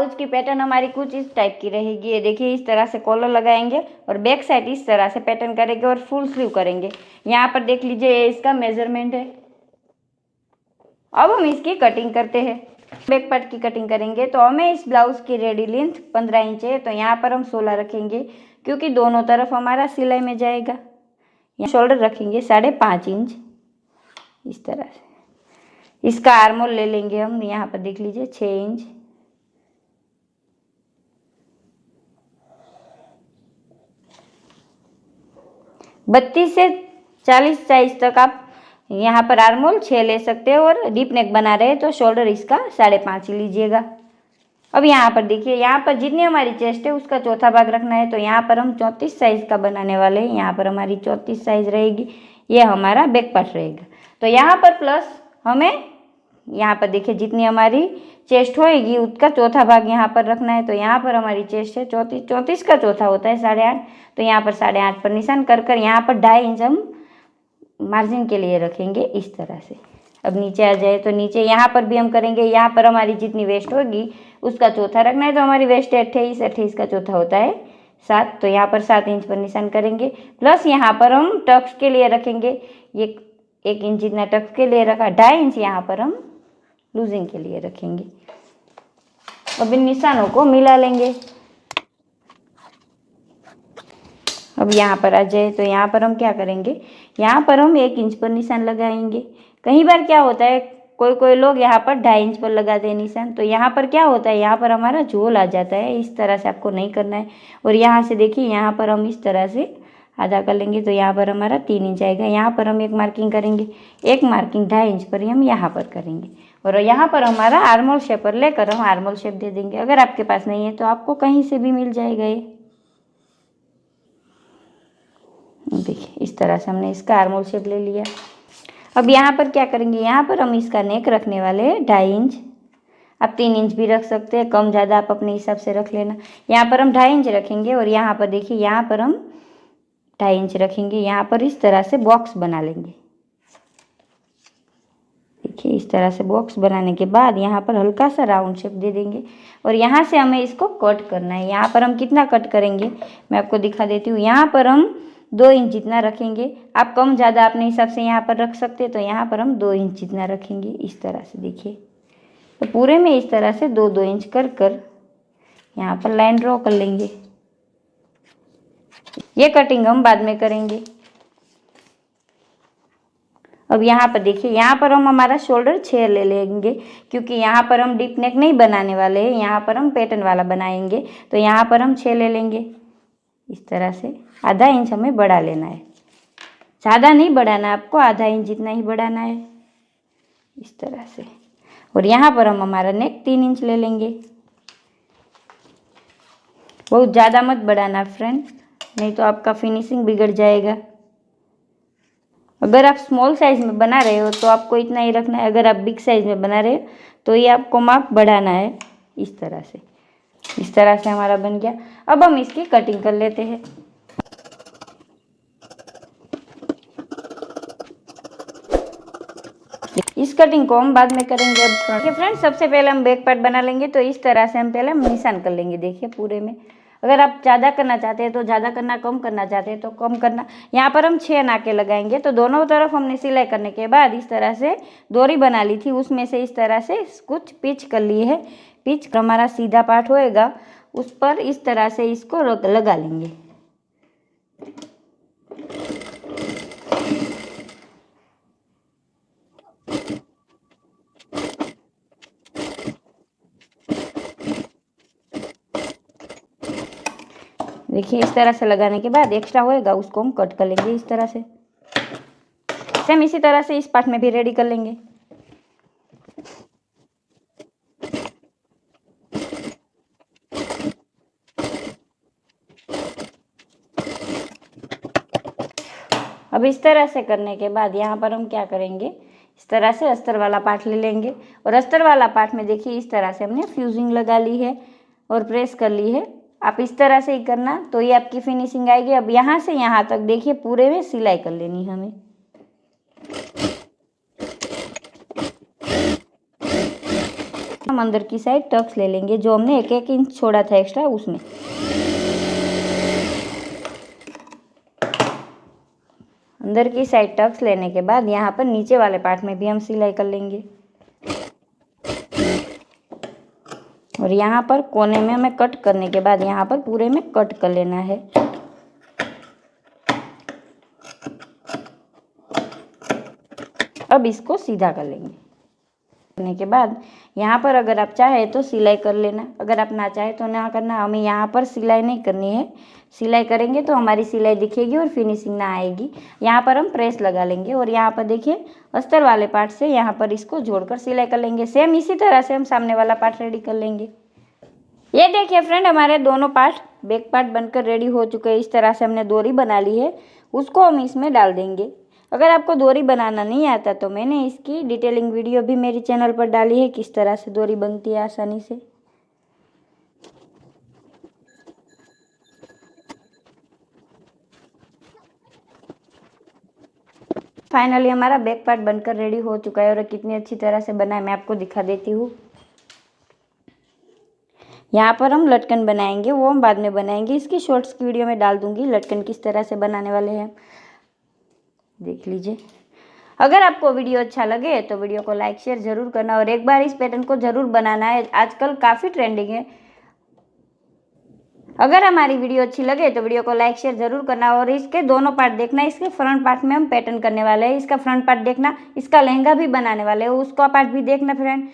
Blouse की pattern हमारी कुछ इस टाइप की रहेगी। ये देखिए इस तरह से कॉलर लगाएंगे और बैक साइड इस तरह से पैटर्न करेंगे और फुल स्लीव करेंगे। यहाँ पर देख लीजिए इसका मेजरमेंट है। अब हम इसकी कटिंग करते हैं। बैक पार्ट की कटिंग करेंगे तो हमें इस ब्लाउज की रेडी लेंथ 15 इंच है, तो यहाँ पर हम 16 रखेंगे क्योंकि दोनों तरफ हमारा सिलाई में जाएगा। यहाँ शोल्डर रखेंगे 5.5 इंच इस तरह से। इसका आर्मोल ले लेंगे हम, यहाँ पर देख लीजिए 6 इंच। बत्तीस से 40 साइज तक आप यहाँ पर आर्मोल 6 ले सकते हैं और डीप नेक बना रहे हैं तो शोल्डर इसका 5.5 ही लीजिएगा। अब यहाँ पर देखिए, यहाँ पर जितनी हमारी चेस्ट है उसका चौथा भाग रखना है, तो यहाँ पर हम 34 साइज का बनाने वाले हैं। यहाँ पर हमारी 34 साइज रहेगी, ये हमारा बैक पार्ट रहेगा। तो यहाँ पर प्लस हमें यहाँ पर देखिए जितनी हमारी चेस्ट होएगी उसका चौथा भाग यहाँ पर रखना है। तो यहाँ पर हमारी चेस्ट है 34 का चौथा होता है 8.5, तो यहाँ पर 8.5 पर निशान कर कर यहाँ पर 2.5 इंच हम मार्जिन के लिए रखेंगे इस तरह से। अब नीचे आ जाए तो नीचे यहाँ पर भी हम करेंगे। यहाँ पर हमारी जितनी वेस्ट होगी उसका चौथा रखना है, तो हमारी वेस्ट है 28 का चौथा होता है 7, तो यहाँ पर 7 इंच पर निशान करेंगे। प्लस यहाँ पर हम टक्स के लिए रखेंगे, ये 1 इंच जितना टक्स के लिए रखा, 2.5 इंच यहाँ पर हम लूजिंग के लिए रखेंगे। अब इन निशानों को मिला लेंगे। अब यहाँ पर आ जाए तो यहाँ पर हम क्या करेंगे, यहाँ पर हम 1 इंच पर निशान लगाएंगे। कई बार क्या होता है, कोई लोग यहाँ पर 2.5 इंच पर लगाते हैं निशान, तो यहाँ पर क्या होता है, यहाँ पर हमारा झोल आ जाता है। इस तरह से आपको नहीं करना है। और यहाँ से देखिए यहाँ पर हम इस तरह से आधा कर लेंगे, तो यहाँ पर हमारा 3 इंच आएगा। यहाँ पर हम एक मार्किंग करेंगे, एक मार्किंग 2.5 इंच पर ही हम यहाँ पर करेंगे। और यहाँ पर हमारा आर्मोल शेप पर लेकर हम आर्मोल शेप दे देंगे। अगर आपके पास नहीं है तो आपको कहीं से भी मिल जाएगा। ये देखिए इस तरह से हमने इसका आर्मोल शेप ले लिया। अब यहाँ पर क्या करेंगे, यहाँ पर हम इसका नेक रखने वाले हैं 2.5 इंच। आप 3 इंच भी रख सकते हैं, कम ज़्यादा आप अपने हिसाब से रख लेना। यहाँ पर हम 2.5 इंच रखेंगे और यहाँ पर देखिए यहाँ पर हम 2.5 इंच रखेंगे। यहाँ पर इस तरह से बॉक्स बना लेंगे। देखिए इस तरह से बॉक्स बनाने के बाद यहाँ पर हल्का सा राउंड शेप दे देंगे और यहाँ से हमें इसको कट करना है। यहाँ पर हम कितना कट करेंगे मैं आपको दिखा देती हूँ। यहाँ पर हम 2 इंच जितना रखेंगे। आप कम ज़्यादा अपने हिसाब से यहाँ पर रख सकते हैं, तो यहाँ पर हम 2 इंच जितना रखेंगे इस तरह से। देखिए तो पूरे में इस तरह से 2-2 इंच कर कर यहाँ पर लाइन ड्रॉ कर लेंगे। ये कटिंग हम बाद में करेंगे। अब यहाँ पर देखिए, यहाँ पर हम हमारा शोल्डर 6 ले लेंगे क्योंकि यहाँ पर हम डीप नेक नहीं बनाने वाले हैं, यहाँ पर हम पैटर्न वाला बनाएंगे। तो यहाँ पर हम 6 ले लेंगे इस तरह से। आधा इंच हमें बढ़ा लेना है, ज़्यादा नहीं बढ़ाना है आपको, आधा इंच जितना ही बढ़ाना है इस तरह से। और यहाँ पर हम हमारा नेक 3 इंच ले लेंगे। बहुत ज़्यादा मत बढ़ाना फ्रेंड, नहीं तो आपका फिनिशिंग बिगड़ जाएगा। अगर आप स्मॉल साइज में बना रहे हो तो आपको इतना ही रखना है। अगर आप बिग साइज में बना रहे हो तो ये आपको माप बढ़ाना है इस तरह से। इस तरह से हमारा बन गया। अब हम इसकी कटिंग कर लेते हैं। इस कटिंग को हम बाद में करेंगे। अब फ्रेंड्स सबसे पहले हम बैक पार्ट बना लेंगे, तो इस तरह से हम पहले निशान कर लेंगे। देखिए पूरे में, अगर आप ज़्यादा करना चाहते हैं तो ज़्यादा करना, कम करना चाहते हैं तो कम करना। यहाँ पर हम 6 नाके लगाएंगे। तो दोनों तरफ हमने सिलाई करने के बाद इस तरह से डोरी बना ली थी, उसमें से इस तरह से कुछ पिच कर ली है। पिच हमारा सीधा पार्ट होएगा, उस पर इस तरह से इसको लगा लेंगे। देखिए इस तरह से लगाने के बाद एक्स्ट्रा होएगा उसको हम कट कर लेंगे इस तरह से। सेम इसी तरह से इस पार्ट में भी रेडी कर लेंगे। अब इस तरह से करने के बाद यहाँ पर हम क्या करेंगे, इस तरह से अस्तर वाला पार्ट ले लेंगे। और अस्तर वाला पार्ट में देखिए इस तरह से हमने फ्यूजिंग लगा ली है और प्रेस कर ली है। आप इस तरह से ही करना, तो ये आपकी फिनिशिंग आएगी। अब यहाँ से यहाँ तक देखिए पूरे में सिलाई कर लेनी हमें। हम अंदर की साइड टक्स ले लेंगे, जो हमने 1-1 इंच छोड़ा था एक्स्ट्रा उसमें। अंदर की साइड टक्स लेने के बाद यहाँ पर नीचे वाले पार्ट में भी हम सिलाई कर लेंगे और यहाँ पर कोने में हमें कट करने के बाद यहाँ पर पूरे में कट कर लेना है। अब इसको सीधा कर लेंगे। करने के बाद यहाँ पर अगर आप चाहे तो सिलाई कर लेना, अगर आप ना चाहे तो ना करना। हमें यहाँ पर सिलाई नहीं करनी है, सिलाई करेंगे तो हमारी सिलाई दिखेगी और फिनिशिंग ना आएगी। यहाँ पर हम प्रेस लगा लेंगे और यहाँ पर देखिए अस्तर वाले पार्ट से यहाँ पर इसको जोड़कर सिलाई कर लेंगे। सेम इसी तरह से हम सामने वाला पार्ट रेडी कर लेंगे। ये देखिए फ्रेंड, हमारे दोनों पार्ट बैक पार्ट बनकर रेडी हो चुके हैं। इस तरह से हमने डोरी बना ली है, उसको हम इसमें डाल देंगे। अगर आपको डोरी बनाना नहीं आता तो मैंने इसकी डिटेलिंग वीडियो भी मेरी चैनल पर डाली है, किस तरह से डोरी बनती है आसानी से। फाइनली हमारा बैक पार्ट बनकर रेडी हो चुका है और कितनी अच्छी तरह से बना है मैं आपको दिखा देती हूँ। यहाँ पर हम लटकन बनाएंगे, वो हम बाद में बनाएंगे, इसकी शॉर्ट्स की वीडियो में डाल दूंगी लटकन किस तरह से बनाने वाले हैं, देख लीजिए। अगर आपको वीडियो अच्छा लगे तो वीडियो को लाइक शेयर जरूर करना और एक बार इस पैटर्न को जरूर बनाना है, आजकल काफ़ी ट्रेंडिंग है। अगर हमारी वीडियो अच्छी लगे तो वीडियो को लाइक शेयर जरूर करना और इसके दोनों पार्ट देखना। इसके फ्रंट पार्ट में हम पैटर्न करने वाले हैं, इसका फ्रंट पार्ट देखना, इसका लहंगा भी बनाने वाले हैं, उसका पार्ट भी देखना फ्रेंड।